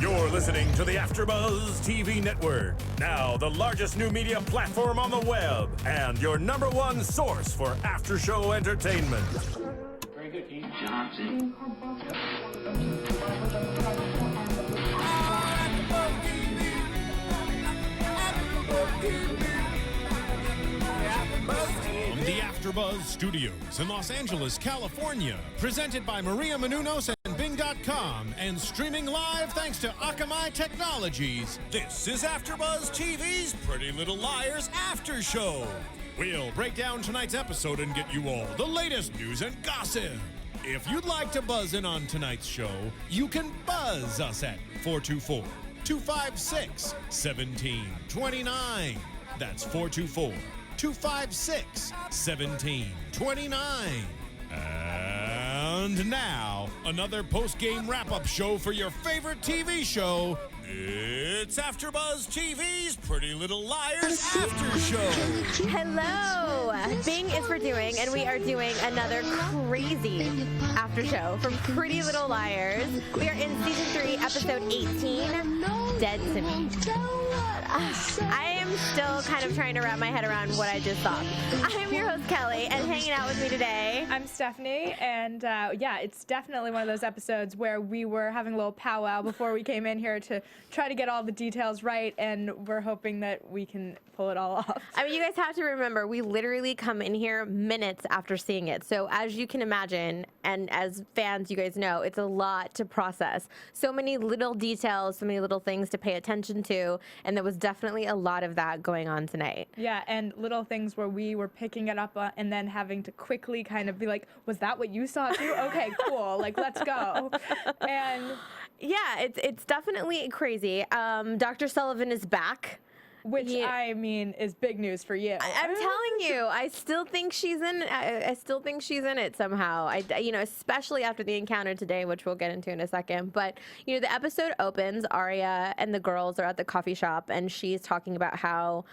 You're listening to the AfterBuzz TV network, now the largest new media platform on the web, and your #1 source for after-show entertainment. Very good, Keith Johnson. From the AfterBuzz Studios in Los Angeles, California, presented by Maria Menounos and Bing.com, and streaming live thanks to Akamai Technologies. This is AfterBuzz TV's Pretty Little Liars After Show. We'll break down tonight's episode and get you all the latest news and gossip. If you'd like to buzz in on tonight's show, you can buzz us at 424-256-1729. That's 424-256-1729. And now, another post-game wrap-up show for your favorite TV show. It's AfterBuzz TV's Pretty Little Liars After Show. Hello! Bing is for doing, and we are doing another crazy after show from Pretty Little Liars. We are in season 3, episode 18, Dead to Me. I am still kind of trying to wrap my head around what I just saw. I am your host, Kelly, and hanging out with me today, I'm Stephanie, and yeah, it's definitely one of those episodes where we were having a little powwow before we came in here to try to get all the details right, and we're hoping that we can pull it all off. I mean, you guys have to remember, we literally come in here minutes after seeing it. So as you can imagine, and as fans, you guys know, it's a lot to process. So many little details, so many little things to pay attention to, and there was definitely a lot of that going on tonight. Yeah, and little things where we were picking it up and then having to quickly kind of be like, was that what you saw too? Okay, cool, like, let's go. And yeah, it's definitely crazy. Dr. Sullivan is back. Which, I mean, is big news for you. I'm telling you, I still think she's in. I still think she's in it somehow. Especially after the encounter today, which we'll get into in a second. But the episode opens. Arya and the girls are at the coffee shop, and she's talking about how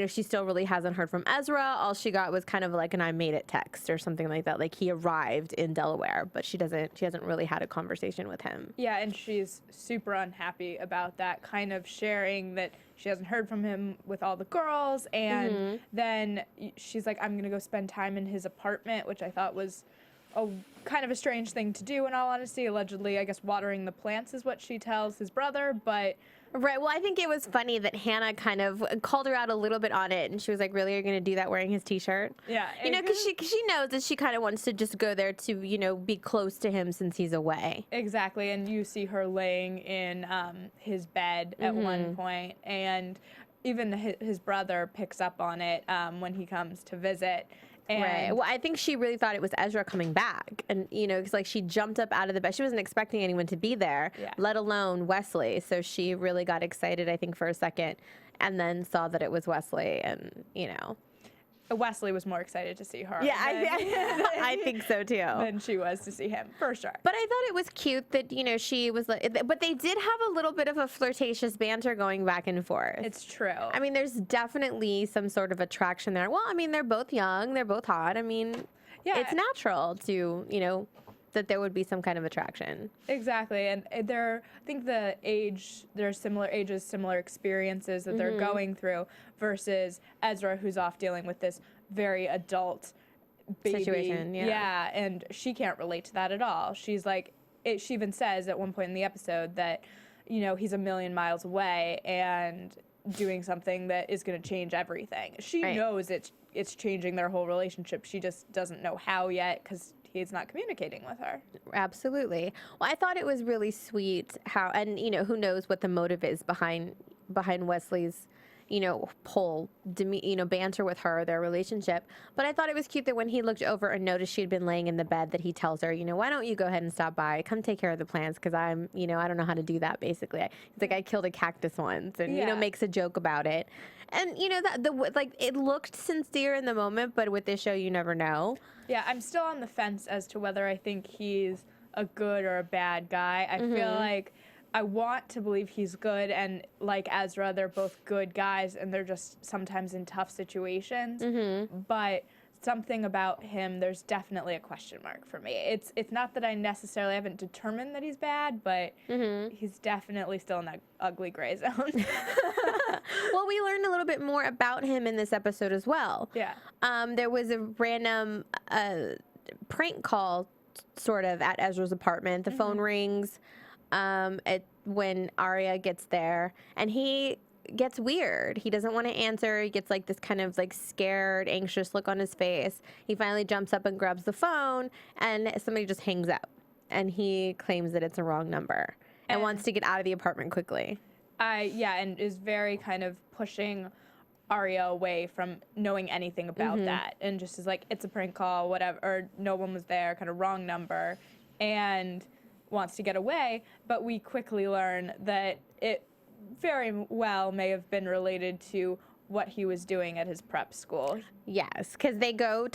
she still really hasn't heard from Ezra. All she got was kind of like an "I made it" text or something like that. Like he arrived in Delaware, but she hasn't really had a conversation with him. Yeah, and she's super unhappy about that, kind of sharing that she hasn't heard from him with all the girls, and then she's like, I'm gonna go spend time in his apartment, which I thought was a kind of a strange thing to do, in all honesty. Allegedly, I guess watering the plants is what she tells his brother, but right. Well, I think it was funny that Hannah kind of called her out a little bit on it, and she was like, really, you're going to do that wearing his T-shirt? Yeah. Because she knows that she kind of wants to just go there to, be close to him since he's away. Exactly, and you see her laying in his bed at one point, and even his brother picks up on it when he comes to visit. And right. Well, I think she really thought it was Ezra coming back. And, because like she jumped up out of the bed. She wasn't expecting anyone to be there, let alone Wesley. So she really got excited, I think, for a second, and then saw that it was Wesley. And, Wesley was more excited to see her. Yeah, I think so too. Than she was to see him, for sure. But I thought it was cute that, she was like, but they did have a little bit of a flirtatious banter going back and forth. It's true. I mean, there's definitely some sort of attraction there. Well, I mean, they're both young, they're both hot. I mean, it's natural to, that there would be some kind of attraction. Exactly, and I think they're similar ages, similar experiences that they're going through, versus Ezra, who's off dealing with this very adult baby situation. Yeah, and she can't relate to that at all. She's like, she even says at one point in the episode that, he's a million miles away and doing something that is going to change everything. She knows it's changing their whole relationship. She just doesn't know how yet, because he's not communicating with her. Absolutely. Well, I thought it was really sweet how, and who knows what the motive is behind Wesley's, whole banter with her, their relationship. But I thought it was cute that when he looked over and noticed she'd been laying in the bed, that he tells her, why don't you go ahead and stop by, come take care of the plants, because I'm, I don't know how to do that, basically. He's like, I killed a cactus once, and makes a joke about it. And it looked sincere in the moment, but with this show, you never know. Yeah, I'm still on the fence as to whether I think he's a good or a bad guy. I feel like I want to believe he's good, and like Ezra, they're both good guys, and they're just sometimes in tough situations. But something about him, there's definitely a question mark for me. It's not that I necessarily haven't determined that he's bad, but he's definitely still in that ugly gray zone. Well, we learned a little bit more about him in this episode as well. Yeah. There was a random prank call, sort of, at Ezra's apartment. The phone rings when Arya gets there, and he gets weird. He doesn't want to answer. He gets like this kind of like scared, anxious look on his face. He finally jumps up and grabs the phone, and somebody just hangs up. And he claims that it's a wrong number and wants to get out of the apartment quickly. And is very kind of pushing Arya away from knowing anything about that, and just is like, it's a prank call, whatever, or no one was there, kind of wrong number, and wants to get away. But we quickly learn that it very well may have been related to what he was doing at his prep school. Yes, because they go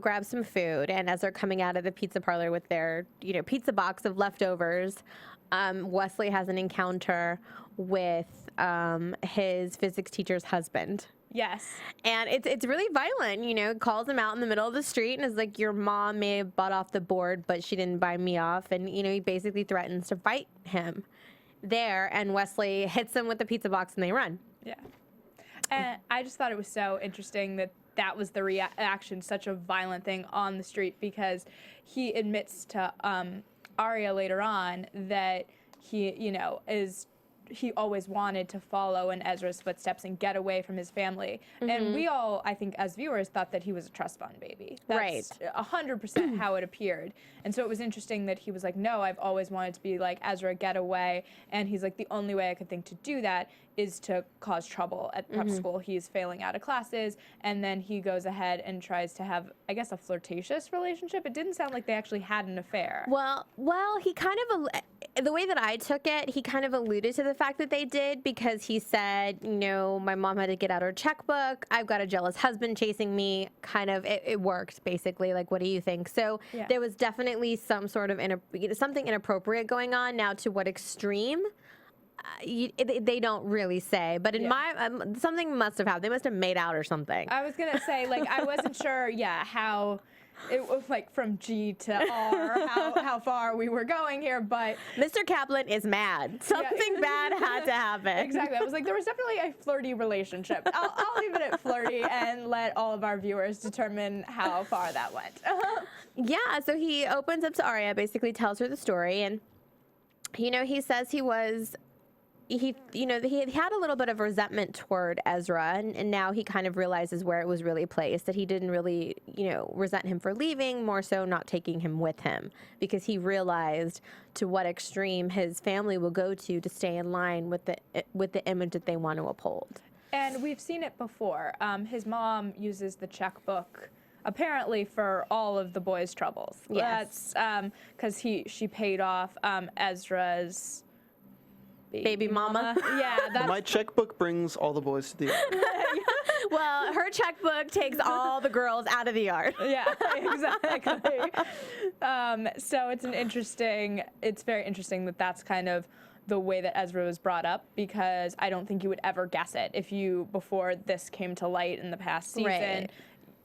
grab some food, and as they're coming out of the pizza parlor with their pizza box of leftovers, Wesley has an encounter with his physics teacher's husband. Yes. And it's really violent, calls him out in the middle of the street and is like, your mom may have bought off the board, but she didn't buy me off. And, he basically threatens to fight him there, and Wesley hits him with the pizza box and they run. Yeah. And I just thought it was so interesting that was the reaction, such a violent thing on the street, because he admits to Arya later on that he always wanted to follow in Ezra's footsteps and get away from his family. And we all, I think, as viewers, thought that he was a trust fund baby. That's 100% how it appeared. And so it was interesting that he was like, no, I've always wanted to be like Ezra, get away. And he's like, the only way I could think to do that is to cause trouble at prep school. He's failing out of classes, and then he goes ahead and tries to have, I guess, a flirtatious relationship. It didn't sound like they actually had an affair. Well, he kind of, the way that I took it, he kind of alluded to the fact that they did, because he said, my mom had to get out her checkbook. I've got a jealous husband chasing me. Kind of, it worked, basically. Like, what do you think? So there was definitely some sort of something inappropriate going on. Now, to what extreme? They don't really say, but in my something must have happened. They must have made out or something. I was gonna say, like, I wasn't sure, how it was, like, from G to R, how far we were going here, but Mr. Kaplan is mad. Something bad had to happen. Exactly. I was like, there was definitely a flirty relationship. I'll leave it at flirty and let all of our viewers determine how far that went. Yeah. So he opens up to Arya, basically tells her the story, and he says he had a little bit of resentment toward Ezra, and now he kind of realizes where it was really placed, that he didn't really, resent him for leaving, more so not taking him with him, because he realized to what extreme his family will go to stay in line with the image that they want to uphold. And we've seen it before. His mom uses the checkbook apparently for all of the boys' troubles. Yes. That's because she paid off Ezra's baby mama. Yeah, that's My checkbook brings all the boys to the yard. Well, her checkbook takes all the girls out of the yard. Yeah, exactly. So it's very interesting that that's kind of the way that Ezra was brought up, because I don't think you would ever guess it if you, before this came to light in the past season, Right.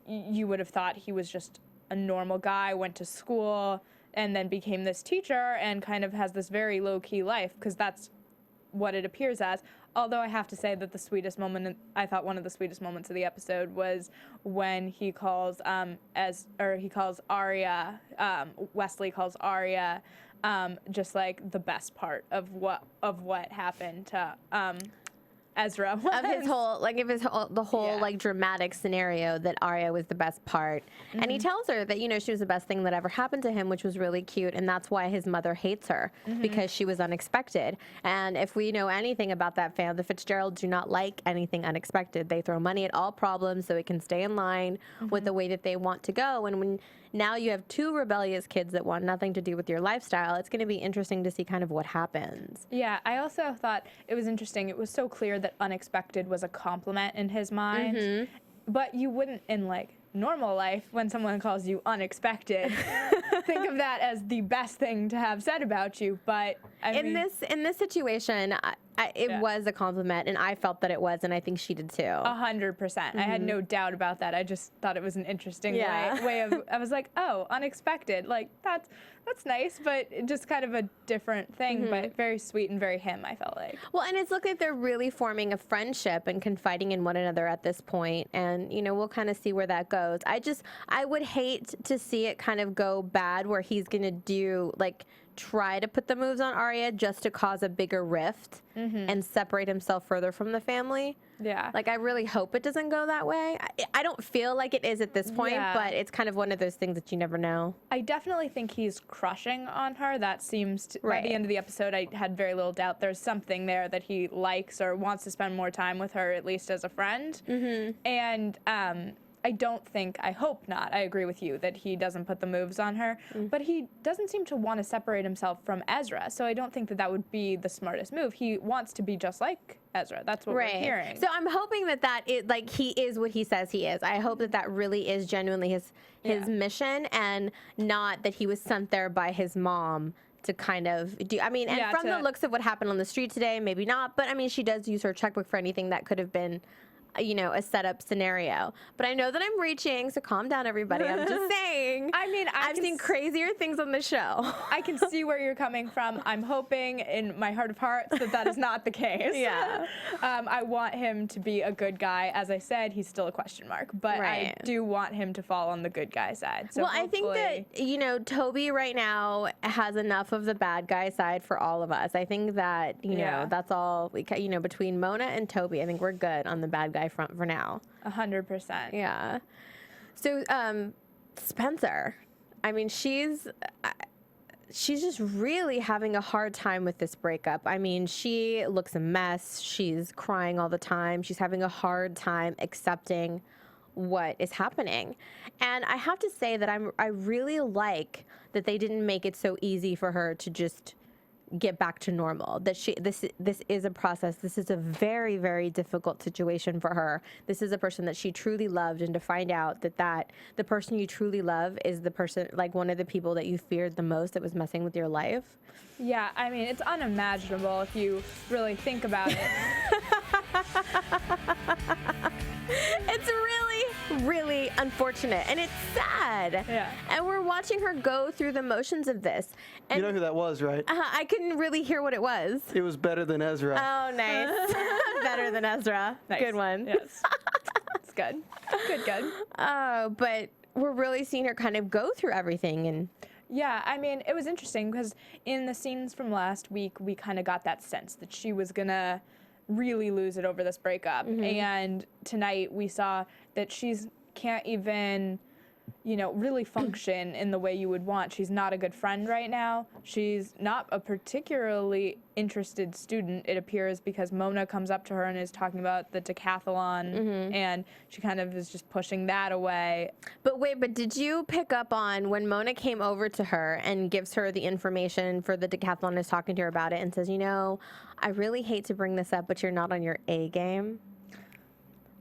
You would have thought he was just a normal guy, went to school, and then became this teacher and kind of has this very low-key life, because that's what it appears as. Although I have to say that the sweetest moment, I thought one of the sweetest moments of the episode was when he calls Arya, Wesley calls Arya, just like the best part of what happened to Ezra. Of his whole, like, dramatic scenario, that Arya was the best part. And he tells her that, she was the best thing that ever happened to him, which was really cute. And that's why his mother hates her, because she was unexpected. And if we know anything about that family, the Fitzgeralds do not like anything unexpected. They throw money at all problems so it can stay in line with the way that they want to go. And when now you have two rebellious kids that want nothing to do with your lifestyle, it's going to be interesting to see kind of what happens. Yeah, I also thought it was interesting. It was so clear that unexpected was a compliment in his mind. But you wouldn't, in, like, normal life, when someone calls you unexpected, think of that as the best thing to have said about you. But in this situation, It was a compliment, and I felt that it was, and I think she did too. 100%. I had no doubt about that. I just thought it was an interesting way of. I was like, oh, unexpected. Like that's nice, but just kind of a different thing, but very sweet and very him. I felt like. Well, and it's looked like they're really forming a friendship and confiding in one another at this point, and we'll kind of see where that goes. I would hate to see it kind of go bad where he's gonna do try to put the moves on Arya just to cause a bigger rift and separate himself further from the family. Yeah. I really hope it doesn't go that way. I don't feel like it is at this point, but it's kind of one of those things that you never know. I definitely think he's crushing on her. That seems to, by the end of the episode, I had very little doubt there's something there that he likes or wants to spend more time with her, at least as a friend. And I hope not, I agree with you that he doesn't put the moves on her, but he doesn't seem to want to separate himself from Ezra, so I don't think that would be the smartest move. He wants to be just like Ezra. That's what we're hearing. So I'm hoping that is he is what he says he is. I hope that really is genuinely his mission, and not that he was sent there by his mom to kind of do. I mean, and from the looks of what happened on the street today, maybe not, but I mean, she does use her checkbook for anything that could have been a setup scenario. But I know that I'm reaching, so calm down, everybody. I'm just saying. I mean, I've seen crazier things on the show. I can see where you're coming from. I'm hoping in my heart of hearts that is not the case. Yeah. I want him to be a good guy. As I said, he's still a question mark, but I do want him to fall on the good guy side. So I think that, Toby right now has enough of the bad guy side for all of us. I think that, that's all, between Mona and Toby, I think we're good on the bad guy front for now. 100%. Yeah. So Spencer, I mean, she's just really having a hard time with this breakup. I mean, she looks a mess. She's crying all the time. She's having a hard time accepting what is happening. And I have to say that I really like that they didn't make it so easy for her to just get back to normal. That this is a process. This is a very, very difficult situation for her. This is a person that she truly loved, and to find out that the person you truly love is the person, one of the people that you feared the most that was messing with your life. Yeah, I mean, it's unimaginable if you really think about it. It's really, really unfortunate, and it's sad. Yeah. And we're watching her go through the motions of this. And You know who that was, right? I couldn't really hear what it was. It was Better Than Ezra. Oh, nice. Better Than Ezra. Nice. Good one. Yes. It's good. Good. But we're really seeing her kind of go through everything. And yeah, I mean, it was interesting because in the scenes from last week, we kind of got that sense that she was going to really lose it over this breakup. And tonight we saw that she's can't even, really function in the way you would want. She's not a good friend right now. She's not a particularly interested student, it appears, because Mona comes up to her and is talking about the decathlon, and she kind of is just pushing that away. But did you pick up on when Mona came over to her and gives her the information for the decathlon, is talking to her about it and says, I really hate to bring this up, but you're not on your A game?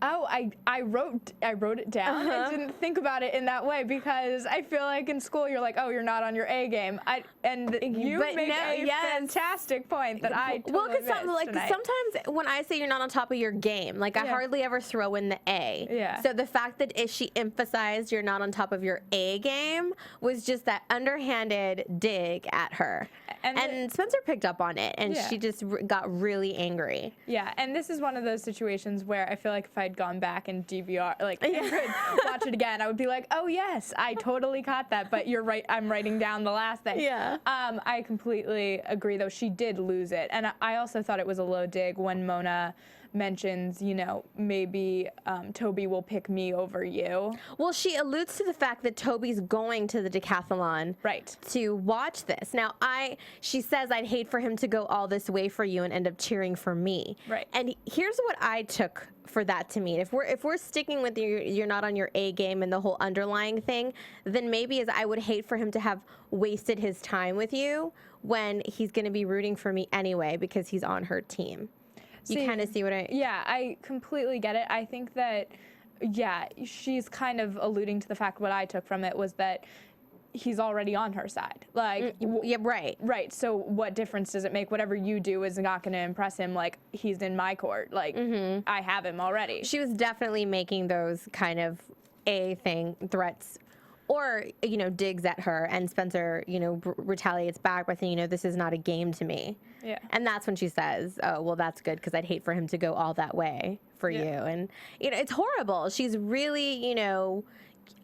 Oh, I wrote it down. I didn't think about it in that way because I feel like in school you're like, oh, you're not on your A game. You make a fantastic point that I totally missed tonight. Sometimes when I say you're not on top of your game, I hardly ever throw in the A. Yeah. So the fact that if she emphasized you're not on top of your A game was just that underhanded dig at her. And Spencer picked up on it, and she just got really angry. Yeah, and this is one of those situations where I feel like if I'd gone back and DVR, watch it again, I would be like, oh yes, I totally caught that, but you're right, I'm writing down the last thing. Yeah. I completely agree, though. She did lose it, and I also thought it was a low dig when Mona mentions, maybe Toby will pick me over you. Well, she alludes to the fact that Toby's going to the decathlon to watch this. Now, she says, I'd hate for him to go all this way for you and end up cheering for me. Right. And here's what I took for that to mean. If we're sticking with you're not on your A game and the whole underlying thing, then maybe I would hate for him to have wasted his time with you when he's going to be rooting for me anyway because he's on her team. You kind of see what Yeah, I completely get it. I think that, she's kind of alluding to the fact what I took from it was that he's already on her side. Like, yeah, right. right. So what difference does it make? Whatever you do is not going to impress him. Like, he's in my court. Like, I have him already. She was definitely making those kind of threats or, digs at her, and Spencer, retaliates back by saying, this is not a game to me. Yeah. And that's when she says, oh, well, that's good, because I'd hate for him to go all that way for you. And, it's horrible. She's really,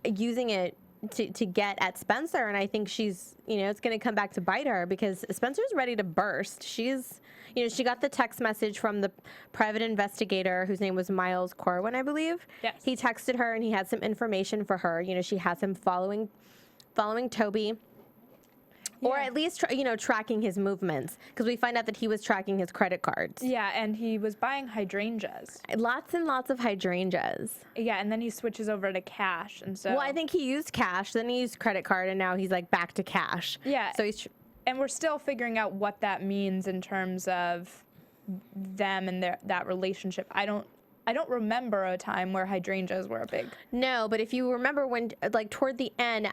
using it to get at Spencer, and I think she's, it's going to come back to bite her, because Spencer's ready to burst. She's, she got the text message from the private investigator whose name was Miles Corwin, I believe. Yes. He texted her, and he had some information for her. She has him following Toby. Or at least, tracking his movements, because we find out that he was tracking his credit cards. Yeah, and he was buying hydrangeas. Lots and lots of hydrangeas. Yeah, and then he switches over to cash, and so. Well, I think he used cash, then he used credit card, and now he's like back to cash. Yeah. So he's. And we're still figuring out what that means in terms of them and that relationship. I don't remember a time where hydrangeas were a big. No, but if you remember when, like, toward the end,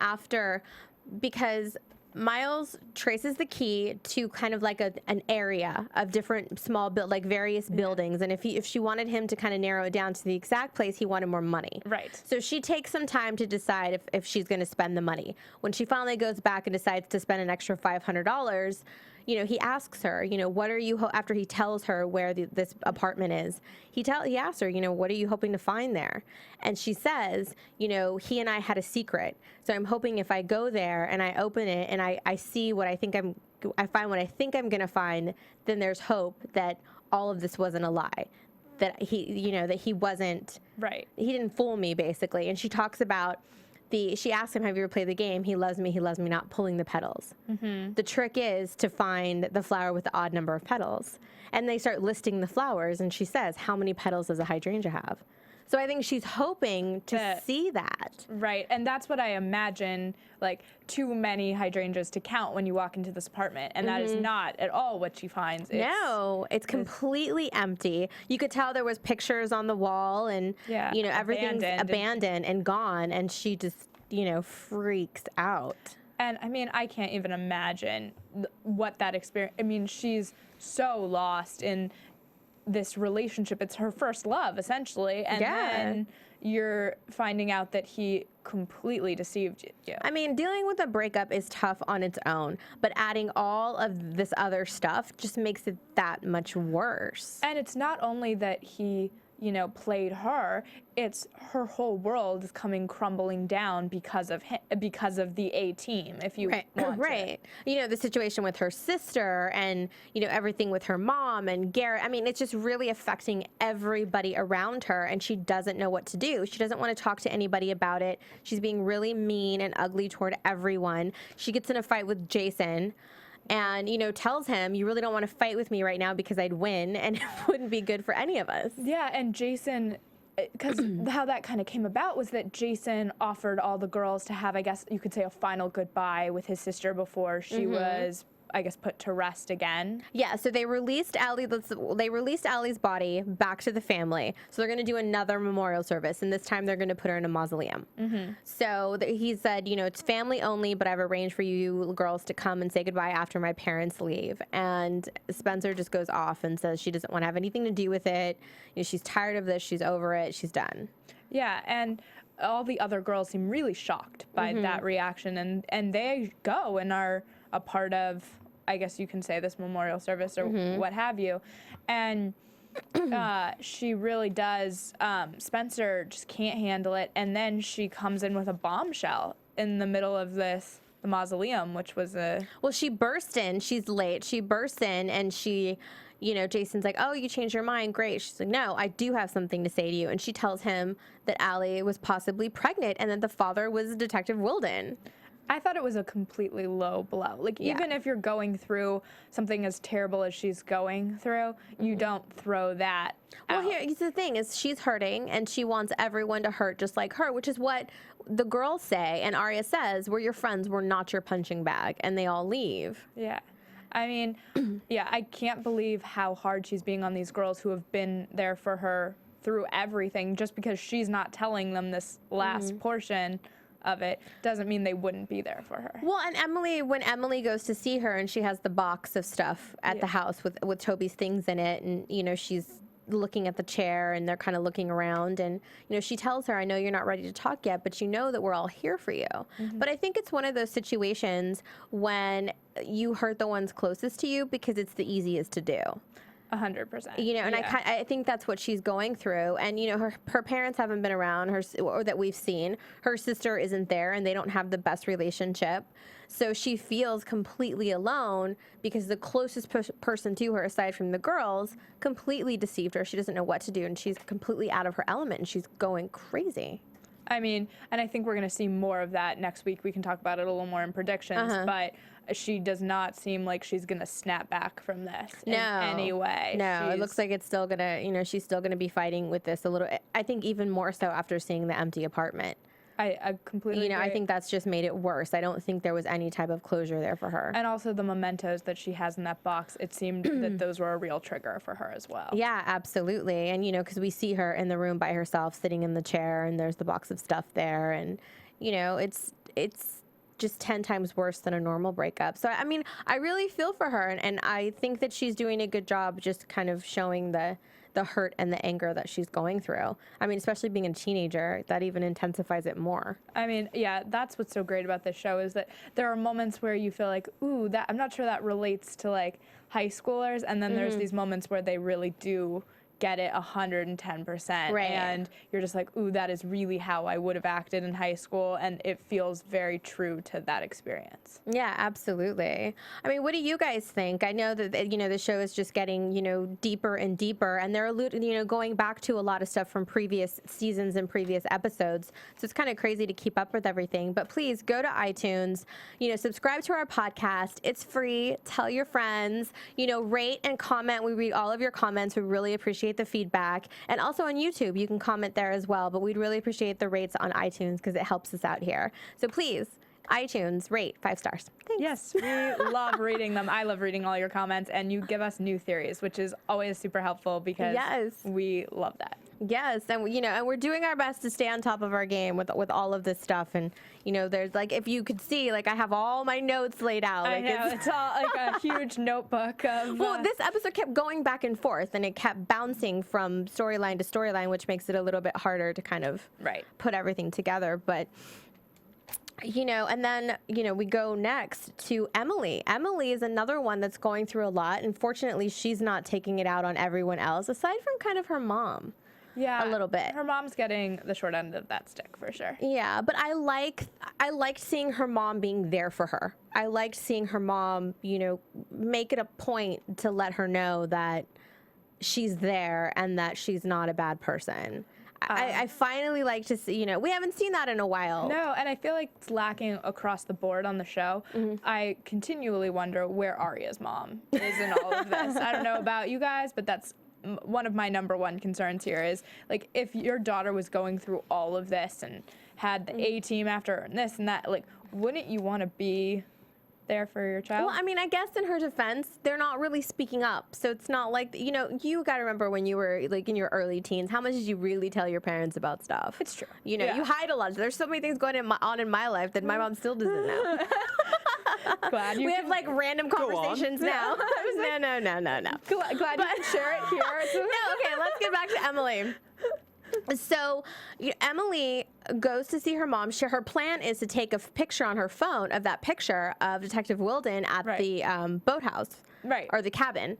because Miles traces the key to kind of like an area of different small various buildings, and if she wanted him to kind of narrow it down to the exact place, he wanted more money. Right. So she takes some time to decide if she's going to spend the money. When she finally goes back and decides to spend an extra $500, he asks her, what are you, after he tells her where this apartment is, he asks her, what are you hoping to find there? And she says, he and I had a secret. So I'm hoping if I go there and I open it and I see what I find what I think I'm going to find, then there's hope that all of this wasn't a lie. That that he wasn't, right. He didn't fool me, basically. And she talks about, she asked him, have you ever played the game? He loves me, not pulling the petals. Mm-hmm. The trick is to find the flower with the odd number of petals. And they start listing the flowers, and she says, how many petals does a hydrangea have? So I think she's hoping to see that. Right, and that's what I imagine, like, too many hydrangeas to count when you walk into this apartment, and that is not at all what she finds. It's completely empty. You could tell there was pictures on the wall, and, everything's abandoned and gone, and she just, freaks out. And, I mean, I can't even imagine what that experience, I mean, she's so lost in this relationship. It's her first love, essentially, and then you're finding out that he completely deceived you. I mean, dealing with a breakup is tough on its own, but adding all of this other stuff just makes it that much worse. And it's not only that he, played her, it's her whole world is coming crumbling down because of him, because of the A team, if you want to. The situation with her sister and, everything with her mom and Garrett. I mean, it's just really affecting everybody around her, and she doesn't know what to do. She doesn't want to talk to anybody about it. She's being really mean and ugly toward everyone. She gets in a fight with Jason and, tells him, you really don't want to fight with me right now because I'd win, and it wouldn't be good for any of us. Yeah, and Jason, because how that kind of came about was that Jason offered all the girls to have, I guess you could say, a final goodbye with his sister before she was, I guess, put to rest again. Yeah, so they released Alli's body back to the family. So they're going to do another memorial service, and this time they're going to put her in a mausoleum. So he said, it's family only, but I've arranged for you girls to come and say goodbye after my parents leave. And Spencer just goes off and says she doesn't want to have anything to do with it. She's tired of this. She's over it. She's done. Yeah, and all the other girls seem really shocked by that reaction, and they go and are a part of, I guess you can say, this memorial service or what have you. And she really does, Spencer just can't handle it. And then she comes in with a bombshell in the middle of the mausoleum, which was Well, she burst in. She's late. She bursts in and she, Jason's like, oh, you changed your mind. Great. She's like, no, I do have something to say to you. And she tells him that Alli was possibly pregnant and that the father was Detective Wilden. I thought it was a completely low blow. Like, even if you're going through something as terrible as she's going through, you don't throw that out. Well, here's the thing, is she's hurting, and she wants everyone to hurt just like her, which is what the girls say, and Arya says, we're your friends, we're not your punching bag, and they all leave. Yeah. I mean, I can't believe how hard she's being on these girls who have been there for her through everything, just because she's not telling them this last portion of it doesn't mean they wouldn't be there for her. Well, and when Emily goes to see her and she has the box of stuff at the house with Toby's things in it, and, you know, she's looking at the chair and they're kind of looking around, and, you know, she tells her, I know you're not ready to talk yet, but you know that we're all here for you. But I think it's one of those situations when you hurt the ones closest to you because it's the easiest to do. 100%. You know, and yeah. I think that's what she's going through. And, you know, her parents haven't been around, or that we've seen. Her sister isn't there, and they don't have the best relationship. So she feels completely alone because the closest person to her, aside from the girls, completely deceived her. She doesn't know what to do, and she's completely out of her element, and she's going crazy. I mean, and I think we're going to see more of that next week. We can talk about it a little more in predictions, but she does not seem like she's going to snap back from this in any way. No, it looks like it's still going to, you know, she's still going to be fighting with this a little. I think even more so after seeing the empty apartment. I completely agree. I think that's just made it worse. I don't think there was any type of closure there for her. And also the mementos that she has in that box, it seemed that those were a real trigger for her as well. Yeah, absolutely. And, you know, because we see her in the room by herself sitting in the chair, and there's the box of stuff there. And, you know, it's just 10 times worse than a normal breakup. So, I mean, I really feel for her. And I think that she's doing a good job just kind of showing the hurt and the anger that she's going through. I mean, especially being a teenager, that even intensifies it more. I mean, yeah, that's what's so great about this show is that there are moments where you feel like, ooh, that I'm not sure that relates to like high schoolers, and then there's these moments where they really do get it 110%. Right. And you're just like, ooh, that is really how I would have acted in high school, and it feels very true to that experience. Yeah, absolutely. I mean, what do you guys think? I know that, you know, the show is just getting, you know, deeper and deeper, and they're, you know, going back to a lot of stuff from previous seasons and previous episodes. So it's kind of crazy to keep up with everything. But please go to iTunes, you know, subscribe to our podcast. It's free. Tell your friends, you know, rate and comment. We read all of your comments. We really appreciate the feedback. And also on YouTube, you can comment there as well. But we'd really appreciate the rates on iTunes because it helps us out here. So please, iTunes, rate 5 stars. Thanks. Yes, we love reading them. I love reading all your comments, and you give us new theories, which is always super helpful because we love that. Yes, and you know, and we're doing our best to stay on top of our game with all of this stuff. And you know, there's like, if you could see, like I have all my notes laid out. I like, know, it's all like a huge notebook of. Well, this episode kept going back and forth, and it kept bouncing from storyline to storyline, which makes it a little bit harder to kind of put everything together. But you know, and then, you know, we go next to Emily. Emily is another one that's going through a lot. And fortunately, she's not taking it out on everyone else, aside from kind of her mom. Yeah, a little bit. Her mom's getting the short end of that stick for sure. Yeah, but I liked seeing her mom being there for her. I liked seeing her mom, you know, make it a point to let her know that she's there and that she's not a bad person. I finally like to see, you know, we haven't seen that in a while. No, and I feel like it's lacking across the board on the show. I continually wonder where Arya's mom is in all of this. I don't know about you guys, but that's one of my number one concerns here is, like, if your daughter was going through all of this and had the A-team after her and this and that, like, wouldn't you want to be there for your child? Well, I mean, I guess in her defense, they're not really speaking up. So it's not like, you know, you got to remember when you were like in your early teens, how much did you really tell your parents about stuff? It's true. You know, you hide a lot. There's so many things going on in my life that my mom still doesn't know. Glad you we have like random conversations now. No. Glad you can share it here. No, okay, let's get back to Emily. So Emily goes to see her mom. Her plan is to take a picture on her phone of that picture of Detective Wilden at the boathouse, or the cabin,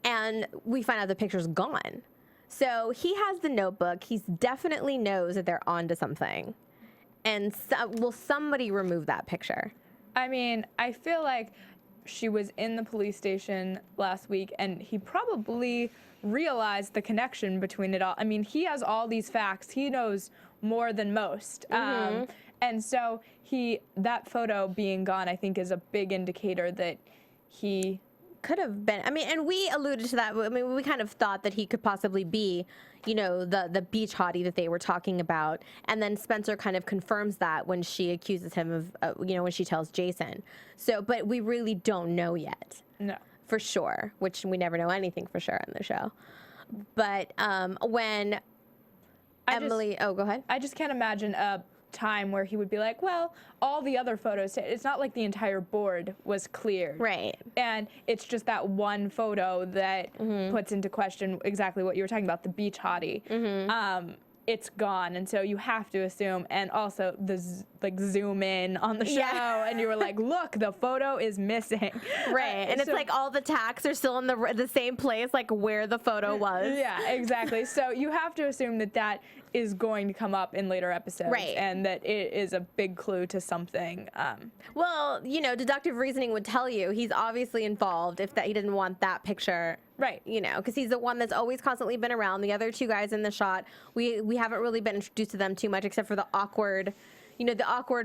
and we find out the picture's gone. So he has the notebook. He definitely knows that they're onto something. And will somebody remove that picture? I mean, I feel like she was in the police station last week, and he probably realized the connection between it all. I mean, he has all these facts. He knows more than most. And so that photo being gone, I think, is a big indicator that he could have been. I mean, and we alluded to that. I mean, we kind of thought that he could possibly be, you know, the beach hottie that they were talking about. And then Spencer kind of confirms that when she accuses him of, you know, when she tells Jason. So, but we really don't know yet. No. For sure, which we never know anything for sure on the show. But when Emily, go ahead. I just can't imagine a time where he would be like, well, all the other photos, it's not like the entire board was cleared. Right. And it's just that one photo that puts into question exactly what you were talking about, the beach hottie. It's gone, and so you have to assume, and also like zoom in on the show, and you were like, look, the photo is missing. Right, and it's like all the tacks are still in the same place, like where the photo was. Yeah, exactly. So you have to assume that is going to come up in later episodes, right, and that it is a big clue to something. Well, you know, deductive reasoning would tell you he's obviously involved if that he didn't want that picture. Right. You know, because he's the one that's always constantly been around. The other two guys in the shot, we haven't really been introduced to them too much, except for the awkward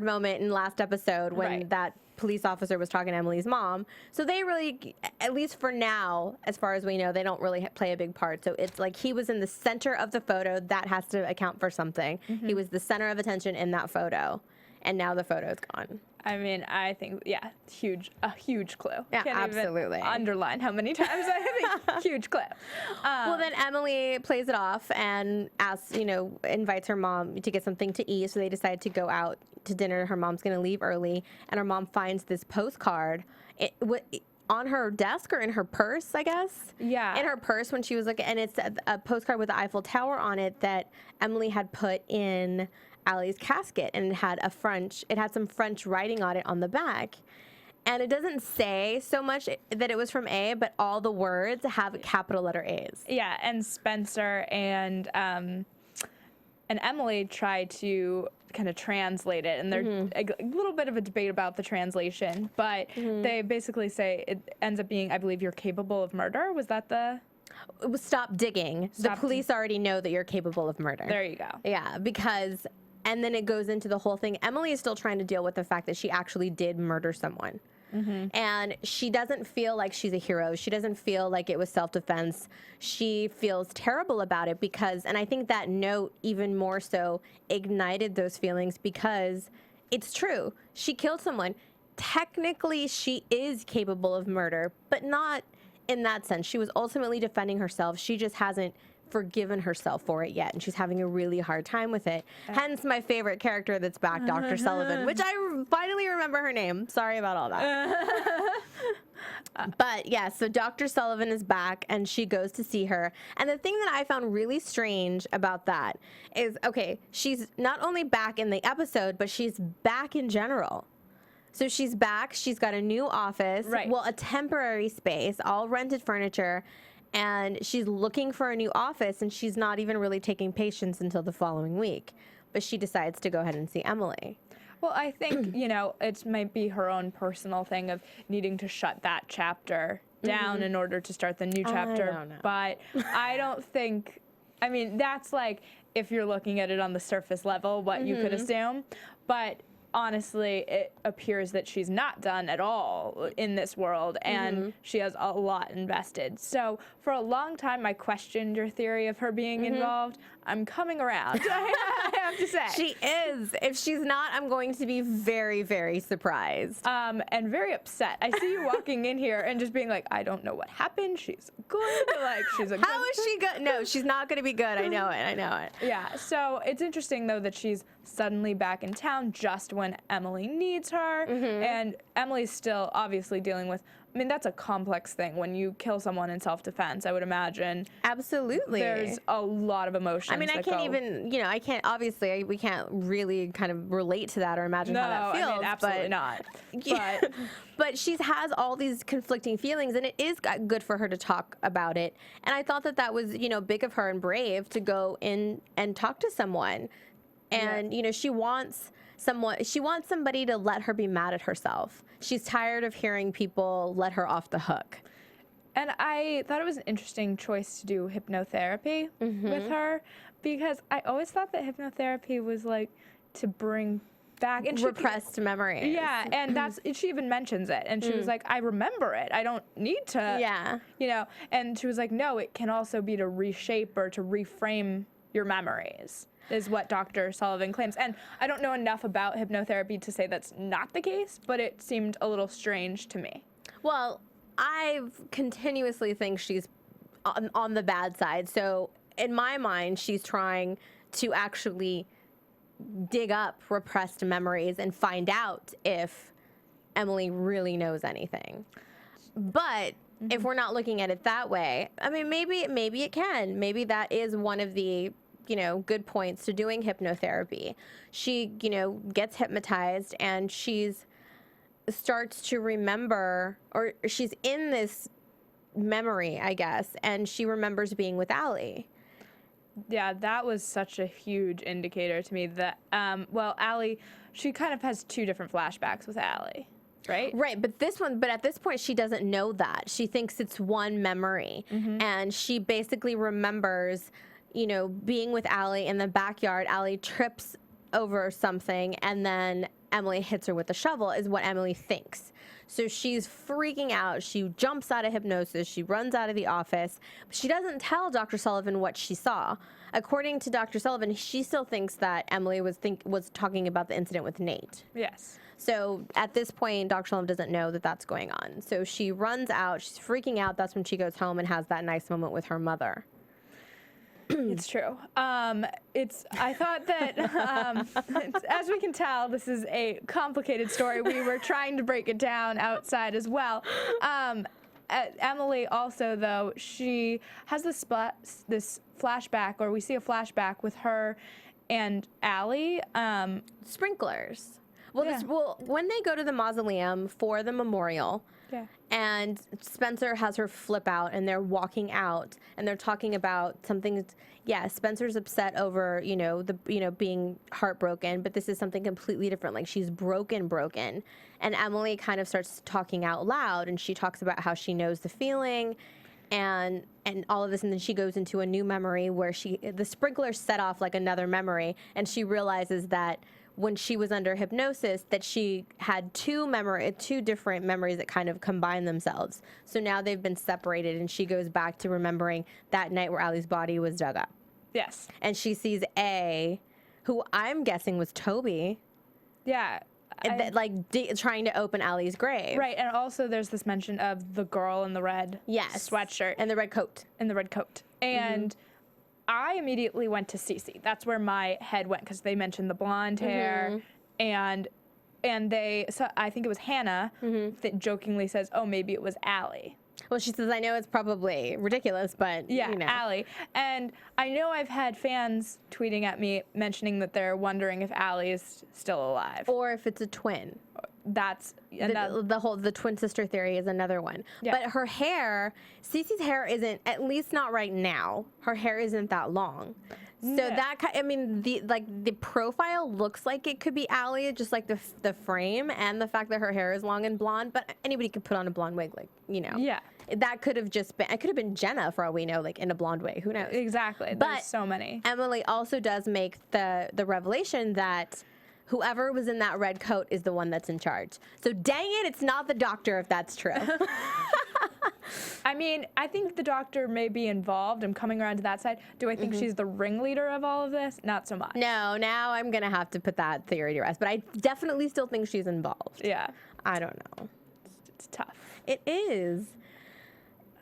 moment in last episode when that police officer was talking to Emily's mom. So they really, at least for now, as far as we know, they don't really play a big part. So it's like he was in the center of the photo. That has to account for something. He was the center of attention in that photo. And now the photo's gone. I mean, I think, a huge clue. Yeah, Can't absolutely. even underline how many times I think huge clue. Well, then Emily plays it off and asks, invites her mom to get something to eat. So they decide to go out to dinner. Her mom's going to leave early. And her mom finds this postcard on her desk or in her purse, I guess. Yeah. In her purse when she was looking. And it's a postcard with the Eiffel Tower on it that Emily had put in Alli's casket, and it had some French writing on it on the back. And it doesn't say so much that it was from A, but all the words have capital letter A's. Yeah, and Spencer and Emily try to kind of translate it, and there's a little bit of a debate about the translation, but they basically say it ends up being, I believe, you're capable of murder. Was that the... It was stop digging. The police already know that you're capable of murder. There you go. Yeah, because... And then it goes into the whole thing. Emily is still trying to deal with the fact that she actually did murder someone. And she doesn't feel like she's a hero. She doesn't feel like it was self-defense. She feels terrible about it because, and I think that note even more so ignited those feelings because it's true. She killed someone. Technically, she is capable of murder, but not in that sense. She was ultimately defending herself. She just hasn't forgiven herself for it yet, and she's having a really hard time with it. Hence my favorite character that's back, Dr. Sullivan, which I finally remember her name. Sorry about all that. But yeah, so Dr. Sullivan is back, and she goes to see her. And the thing that I found really strange about that is, okay, she's not only back in the episode, but she's back in general. So she's back. She's got a new office. Right. Well, a temporary space, all rented furniture. And she's looking for a new office, and she's not even really taking patients until the following week. But she decides to go ahead and see Emily. Well, I think, it might be her own personal thing of needing to shut that chapter down in order to start the new chapter. I don't know. But I don't think, that's like, if you're looking at it on the surface level, what you could assume. But honestly, it appears that she's not done at all in this world, and she has a lot invested. So for a long time, I questioned your theory of her being involved. I'm coming around, I have to say. She is. If she's not, I'm going to be very, very surprised. And very upset. I see you walking in here and just being like, I don't know what happened. She's good. Like, she's a good... How is she good? No, she's not going to be good. I know it. Yeah, so it's interesting, though, that she's suddenly back in town just when Emily needs her. And Emily's still obviously dealing with... that's a complex thing. When you kill someone in self-defense, I would imagine... Absolutely. There's a lot of emotions obviously, we can't really kind of relate to that or imagine how that feels. Absolutely not. But... But she has all these conflicting feelings, and it is good for her to talk about it. And I thought that was, big of her and brave to go in and talk to someone. And, she wants somebody to let her be mad at herself. She's tired of hearing people let her off the hook. And I thought it was an interesting choice to do hypnotherapy with her, because I always thought that hypnotherapy was like to bring back and repressed memories. Yeah, and she even mentions it, and she was like, I remember it. I don't need to. Yeah. And she was like, no, it can also be to reshape or to reframe your memories, is what Dr. Sullivan claims. And I don't know enough about hypnotherapy to say that's not the case, but it seemed a little strange to me. Well, I continuously think she's on the bad side. So in my mind, she's trying to actually dig up repressed memories and find out if Emily really knows anything. But if we're not looking at it that way, I mean, maybe it can. Maybe that is one of the, good points to doing hypnotherapy. She, gets hypnotized and starts to remember, or she's in this memory, I guess, and she remembers being with Alli. Yeah, that was such a huge indicator to me that, Alli, she kind of has two different flashbacks with Alli, right? Right, but at this point, she doesn't know that. She thinks it's one memory, and she basically remembers, being with Alli in the backyard. Alli trips over something, and then Emily hits her with a shovel, is what Emily thinks. So she's freaking out. She jumps out of hypnosis. She runs out of the office. But she doesn't tell Dr. Sullivan what she saw. According to Dr. Sullivan, she still thinks that Emily was talking about the incident with Nate. Yes. So at this point, Dr. Sullivan doesn't know that that's going on. So she runs out. She's freaking out. That's when she goes home and has that nice moment with her mother. It's true. I thought that, as we can tell, this is a complicated story. We were trying to break it down outside as well. Emily also, though, she has this flashback, or we see a flashback with her and Alli. Sprinklers. Well, Yeah. when they go to the mausoleum for the memorial, Yeah. and Spencer has her flip out, and they're walking out, and they're talking about something. Yeah, Spencer's upset over being heartbroken, but this is something completely different. Like, she's broken, and Emily kind of starts talking out loud, and she talks about how she knows the feeling, and all of this, and then she goes into a new memory where the sprinklers set off like another memory, and she realizes that when she was under hypnosis, that she had two different memories that kind of combine themselves. So now they've been separated, and she goes back to remembering that night where Alli's body was dug up. Yes. And she sees A, who I'm guessing was Toby, Yeah. trying to open Alli's grave. Right, and also there's this mention of the girl in the red sweatshirt. And the red coat. And I immediately went to Cece. That's where my head went, because they mentioned the blonde hair, and I think it was Hannah that jokingly says, "Oh, maybe it was Alli." Well, she says, I know it's probably ridiculous, but, Alli. And I know I've had fans tweeting at me mentioning that they're wondering if Alli is still alive. Or if it's a twin. The twin sister theory is another one. Yeah. But her hair, Cece's hair isn't, at least not right now, her hair isn't that long. So the profile looks like it could be Alli, just like the frame and the fact that her hair is long and blonde, but anybody could put on a blonde wig, Yeah. That could have just been, it could have been Jenna for all we know, like in a blonde wig, who knows? Exactly. But there's so many. Emily also does make the revelation that whoever was in that red coat is the one that's in charge. So dang it, it's not the doctor if that's true. I mean, I think the doctor may be involved. I'm coming around to that side. Do I think she's the ringleader of all of this? Not so much. No, now I'm going to have to put that theory to rest. But I definitely still think she's involved. Yeah. I don't know. It's tough. It is.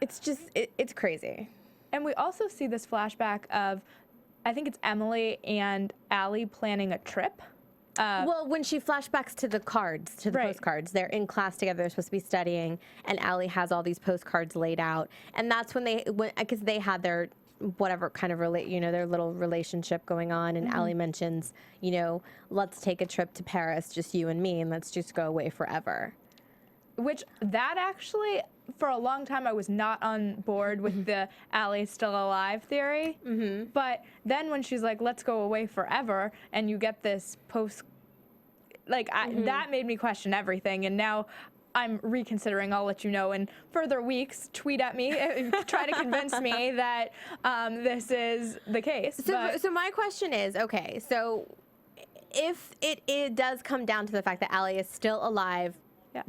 It's just, it's crazy. And we also see this flashback of, I think it's Emily and Alli planning a trip. Well, when she flashbacks to the cards, to the postcards, they're in class together, they're supposed to be studying, and Alli has all these postcards laid out. And that's when because they had their whatever kind of their little relationship going on, and Alli mentions, let's take a trip to Paris, just you and me, and let's just go away forever. Which, that actually, for a long time, I was not on board with the Alli still alive theory. But then when she's like, let's go away forever, and you get this that made me question everything. And now I'm reconsidering. I'll let you know in further weeks. Tweet at me, try to convince me that this is the case. So my question is, okay, so if it does come down to the fact that Alli is still alive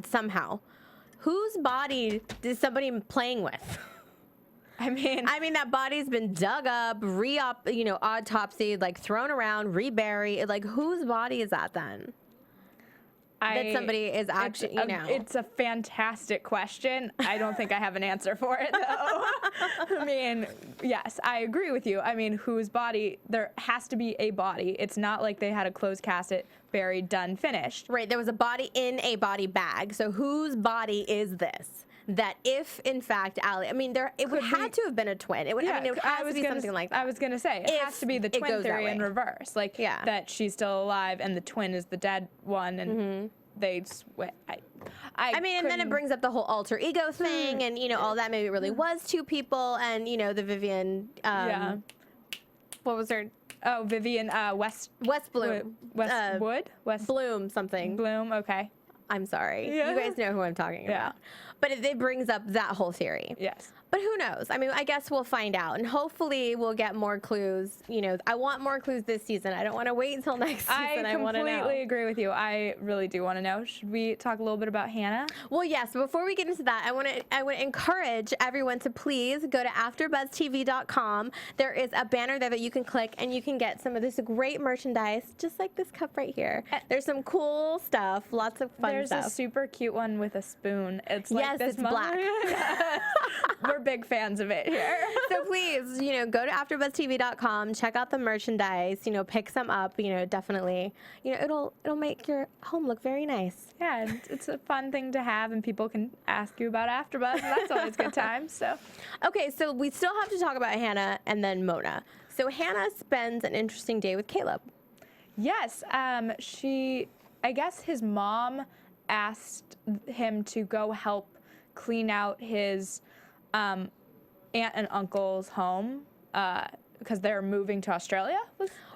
somehow, whose body is somebody playing with? I mean, that body's been dug up, autopsied, thrown around, reburied. Whose body is that then? that somebody is actually, It's a fantastic question. I don't think I have an answer for it, though. I mean, yes, I agree with you. I mean, whose body? There has to be a body. It's not like they had a closed casket, buried, done, finished. Right, there was a body in a body bag. So whose body is this? That if, in fact, Alli, I mean, it would have to have been a twin. It would, I mean, it would have to be something like that. I was going to say, it has to be the twin theory in reverse. Like, that she's still alive and the twin is the dead one, and they sweat. I mean, and then it brings up the whole alter ego thing, and, all that. Maybe it really was two people, and, the Vivian, what was her? Oh, Vivian West Bloom. Bloom something. Bloom, okay. I'm sorry. Yeah. You guys know who I'm talking about. But it brings up that whole theory. Yes. But who knows? I mean, I guess we'll find out. And hopefully we'll get more clues. I want more clues this season. I don't want to wait until next season. I want to know. I completely agree with you. I really do want to know. Should we talk a little bit about Hannah? Well, yes. Before we get into that, I want to encourage everyone to please go to AfterBuzzTV.com. There is a banner there that you can click, and you can get some of this great merchandise, just like this cup right here. There's some cool stuff, lots of fun stuff. There's a super cute one with a spoon. It's like this it's black. We're big fans of it here. So please, go to AfterBuzzTV.com, check out the merchandise, pick some up, definitely, it'll make your home look very nice. Yeah, it's a fun thing to have, and people can ask you about AfterBuzz, and that's always good times. So, okay, so we still have to talk about Hannah and then Mona. So Hannah spends an interesting day with Caleb. Yes, I guess his mom asked him to go help clean out his aunt and uncle's home because they're moving to Australia.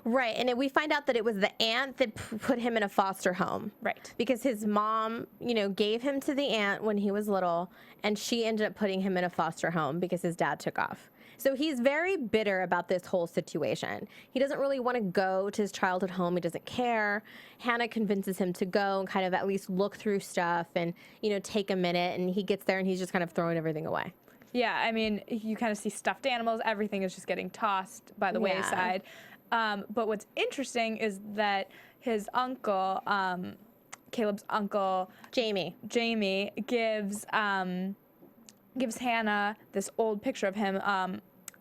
Right, and we find out that it was the aunt that put him in a foster home. Right. Because his mom, gave him to the aunt when he was little, and she ended up putting him in a foster home because his dad took off. So he's very bitter about this whole situation. He doesn't really want to go to his childhood home. He doesn't care. Hannah convinces him to go and kind of at least look through stuff and, take a minute. And he gets there and he's just kind of throwing everything away. Yeah, I mean, you kind of see stuffed animals. Everything is just getting tossed by the wayside. But what's interesting is that his uncle, Caleb's uncle, Jamie gives Hannah this old picture of him,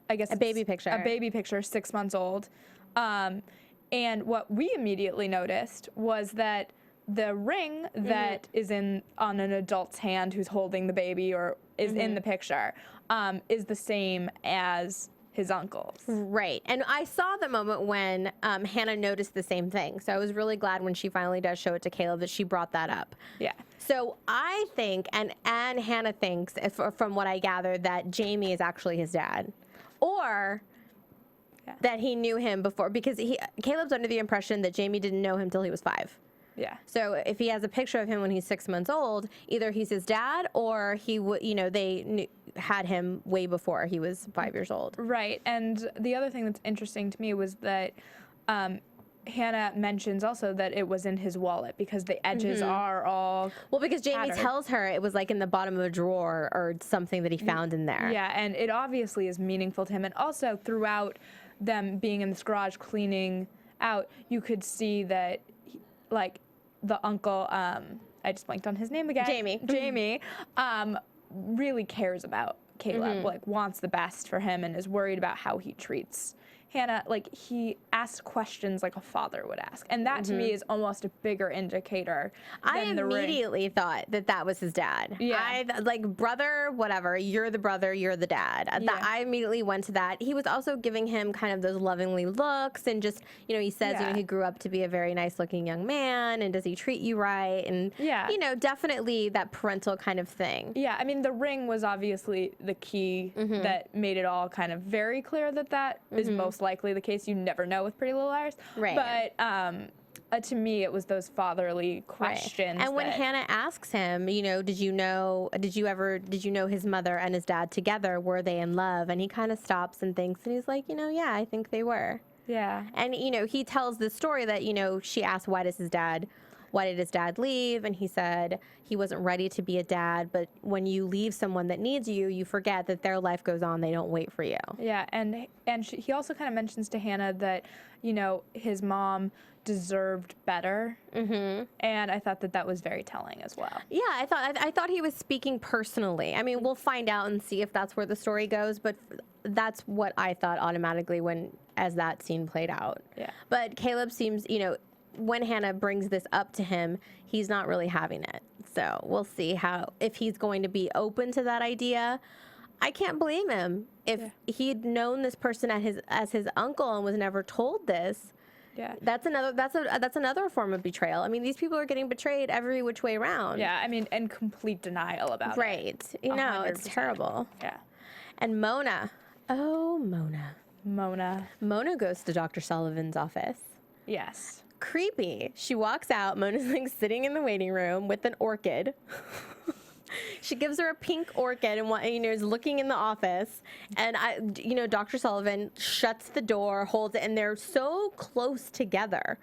I guess a baby picture, 6 months old. And what we immediately noticed was that the ring that is on an adult's hand who's holding the baby or is in the picture is the same as his uncle's. Right. And I saw the moment when Hannah noticed the same thing. So I was really glad when she finally does show it to Caleb that she brought that up. Yeah. So I think, and Hannah thinks, from what I gathered, that Jamie is actually his dad. Or that he knew him before. Because Caleb's under the impression that Jamie didn't know him till he was 5. Yeah. So if he has a picture of him when he's 6 months old, either he's his dad or they had him way before he was 5 years old. Right. And the other thing that's interesting to me was that Hannah mentions also that it was in his wallet because the edges are all because Jamie tattered. tells her it was like in the bottom of a drawer or something that he found in there. Yeah, and it obviously is meaningful to him. And also throughout them being in this garage cleaning out, you could see that the uncle, I just blanked on his name again. Jamie, really cares about Caleb, wants the best for him and is worried about how he treats Hannah. He asks questions like a father would ask. And that to me is almost a bigger indicator than the ring. I immediately thought that was his dad. Yeah. Brother, whatever, you're the brother, you're the dad. Yeah. I immediately went to that. He was also giving him kind of those lovingly looks and just, he says, he grew up to be a very nice looking young man and does he treat you right? And, definitely that parental kind of thing. Yeah, I mean, the ring was obviously the key that made it all kind of very clear that is most likely the case. You never know with Pretty Little Liars. Right. But to me, it was those fatherly questions. Right. And when Hannah asks him, did you know his mother and his dad together? Were they in love? And he kind of stops and thinks, and he's like, yeah, I think they were. Yeah. And, he tells the story that, she asked, why did his dad leave? And he said he wasn't ready to be a dad, but when you leave someone that needs you, you forget that their life goes on. They don't wait for you. Yeah, and he also kind of mentions to Hannah that, his mom deserved better. And I thought that was very telling as well. Yeah, I thought he was speaking personally. I mean, we'll find out and see if that's where the story goes, but that's what I thought automatically as that scene played out. Yeah. But Caleb seems, when Hannah brings this up to him, he's not really having it. So we'll see if he's going to be open to that idea. I can't blame him if he'd known this person as his uncle and was never told this. Yeah. That's another form of betrayal. I mean, these people are getting betrayed every which way around. Yeah, I mean, and complete denial about it. Right. It's 100%. terrible. Yeah. And Mona. Oh, Mona. Mona goes to Dr. Sullivan's office. Yes. Creepy. She walks out. Mona's like sitting in the waiting room with an orchid. She gives her a pink orchid and is looking in the office. And Dr. Sullivan shuts the door, holds it, and they're so close together.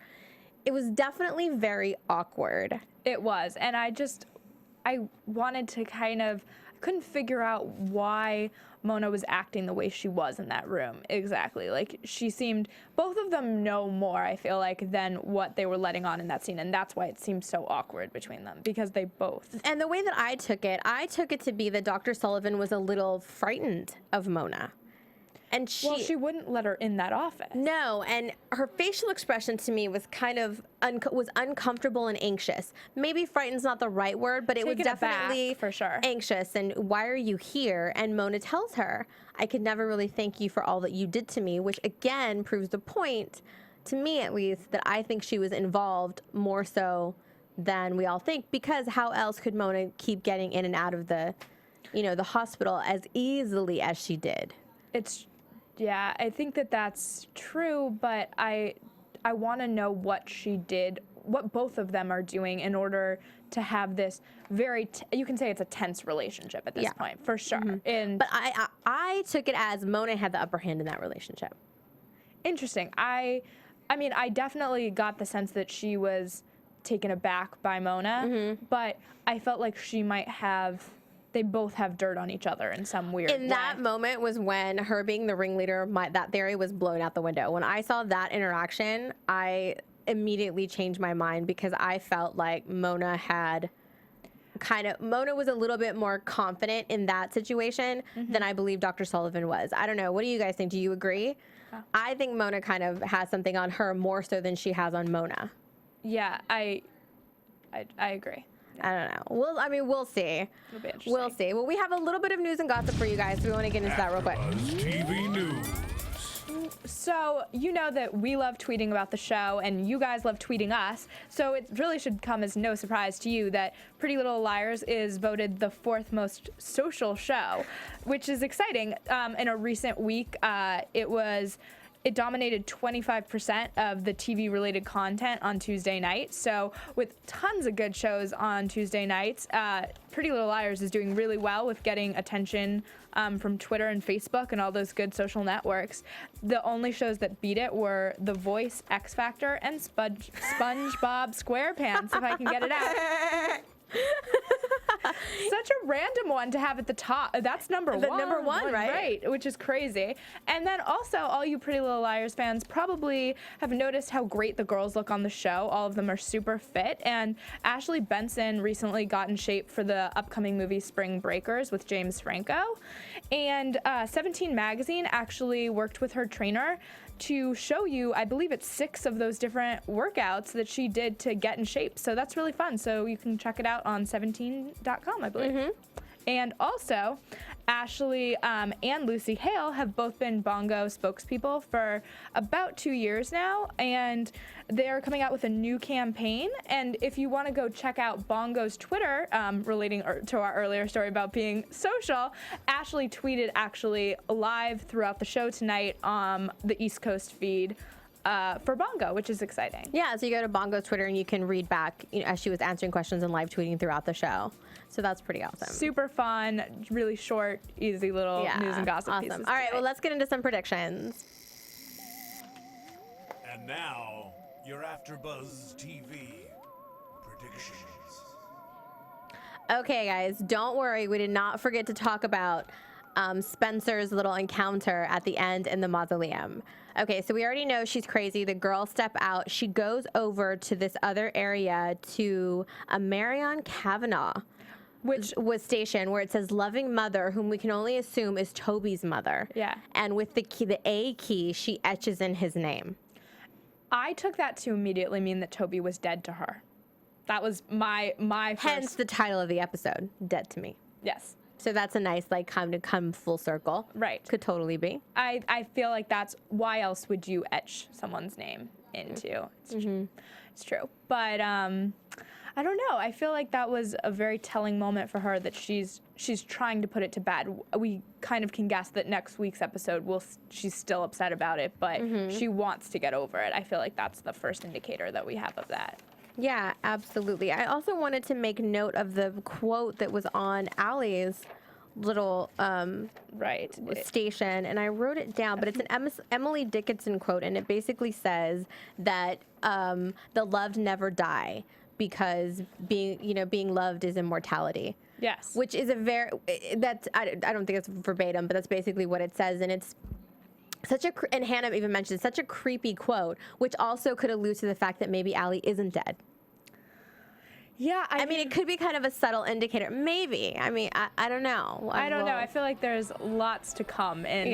It was definitely very awkward. It was. And I wanted to couldn't figure out why Mona was acting the way she was in that room. Exactly. Like, she seemed, both of them know more, I feel like, than what they were letting on in that scene. And that's why it seemed so awkward between them, because they both. And the way that I took it to be that Dr. Sullivan was a little frightened of Mona. And she wouldn't let her in that office. No, and her facial expression to me was kind of was uncomfortable and anxious. Maybe frightened's not the right word, but it was definitely aback, for sure. Anxious. And why are you here? And Mona tells her, I could never really thank you for all that you did to me, which again proves the point, to me at least, that I think she was involved more so than we all think, because how else could Mona keep getting in and out of the hospital as easily as she did? Yeah, I think that's true, but I want to know what she did, what both of them are doing in order to have this you can say it's a tense relationship at this point, for sure. But I took it as Mona had the upper hand in that relationship. Interesting. I mean, I definitely got the sense that she was taken aback by Mona, but I felt like they both have dirt on each other in some weird way. That moment was when her being the ringleader, that theory was blown out the window. When I saw that interaction, I immediately changed my mind, because I felt like Mona was a little bit more confident in that situation than I believe Dr. Sullivan was. I don't know. What do you guys think? Do you agree? I think Mona kind of has something on her more so than she has on Mona. Yeah, I agree. I don't know. We'll see. It'll be interesting. We'll see. Well, we have a little bit of news and gossip for you guys, so we want to get into that real quick. TV News. So, you know that we love tweeting about the show, and you guys love tweeting us. So it really should come as no surprise to you that Pretty Little Liars is voted the 4th most social show, which is exciting. In a recent week, it dominated 25% of the TV-related content on Tuesday night. So with tons of good shows on Tuesday nights, Pretty Little Liars is doing really well with getting attention from Twitter and Facebook and all those good social networks. The only shows that beat it were The Voice, X Factor, and SpongeBob SquarePants, if I can get it out. Such a random one to have at the top. That's number one, right? Right, which is crazy. And then also, all you Pretty Little Liars fans probably have noticed how great the girls look on the show. All of them are super fit. And Ashley Benson recently got in shape for the upcoming movie Spring Breakers with James Franco. And 17 Magazine actually worked with her trainer to show you, I believe it's 6 of those different workouts that she did to get in shape. So that's really fun. So you can check it out on 17.com, I believe. And also, Ashley and Lucy Hale have both been Bongo spokespeople for about 2 years now, and they're coming out with a new campaign. And if you want to go check out Bongo's Twitter, relating to our earlier story about being social, Ashley tweeted actually live throughout the show tonight on the East Coast feed for Bongo, which is exciting. Yeah, so you go to Bongo's Twitter and you can read back as she was answering questions and live tweeting throughout the show. So that's pretty awesome. Super fun, really short, easy little news and gossip pieces. Awesome. All right, well, let's get into some predictions. And now, your AfterBuzz TV predictions. Okay, guys, don't worry. We did not forget to talk about Spencer's little encounter at the end in the mausoleum. Okay, so we already know she's crazy. The girls step out. She goes over to this other area to a Marion Kavanaugh, which was stationed, where it says loving mother, whom we can only assume is Toby's mother. Yeah. And with the key, the A key, she etches in his name. I took that to immediately mean that Toby was dead to her. That was my Hence first. the title of the episode, Dead to Me. Yes. So that's a nice, like, come full circle. Right. Could totally be. I feel like that's, why else would you etch someone's name into? It's true. But I don't know. I feel like that was a very telling moment for her, that she's trying to put it to bed. We kind of can guess that next week's episode she's still upset about it, but she wants to get over it. I feel like that's the first indicator that we have of that. Yeah, absolutely. I also wanted to make note of the quote that was on Alli's little station, and I wrote it down, but it's an Emily Dickinson quote, and it basically says that the loved never die, because being loved is immortality. Yes. Which is I don't think it's verbatim, but that's basically what it says, and it's and Hannah even mentioned such a creepy quote, which also could allude to the fact that maybe Alli isn't dead. Yeah, I mean, it could be kind of a subtle indicator. Maybe. I mean, I don't know. I don't know. I feel like there's lots to come in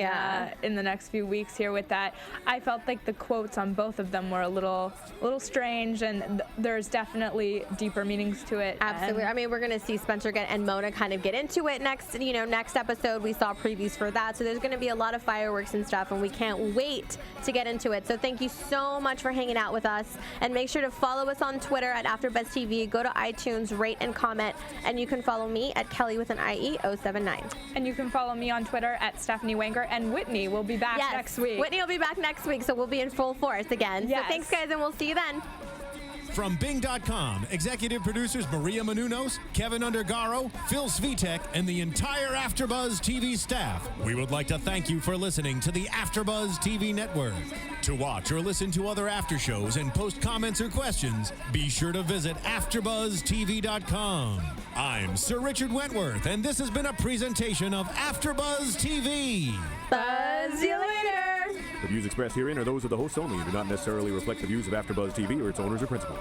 the next few weeks here with that. I felt like the quotes on both of them were a little strange, and there's definitely deeper meanings to it. Absolutely. I mean, we're going to see Spencer and Mona kind of get into it next episode. We saw previews for that. So there's going to be a lot of fireworks and stuff, and we can't wait to get into it. So thank you so much for hanging out with us, and make sure to follow us on Twitter at AfterBuzz TV. Go to iTunes, rate and comment, and you can follow me at Kelly with an IE 079. And you can follow me on Twitter at Stephanie Wenger, and Whitney will be back next week. Whitney will be back next week, so we'll be in full force again. Yes. So thanks, guys, and we'll see you then. From Bing.com, executive producers Maria Menounos, Kevin Undergaro, Phil Svitek, and the entire AfterBuzz TV staff, we would like to thank you for listening to the AfterBuzz TV network. To watch or listen to other after shows and post comments or questions, be sure to visit AfterBuzzTV.com. I'm Sir Richard Wentworth, and this has been a presentation of AfterBuzz TV. Buzz you later. The views expressed herein are those of the hosts only and do not necessarily reflect the views of AfterBuzz TV or its owners or principals.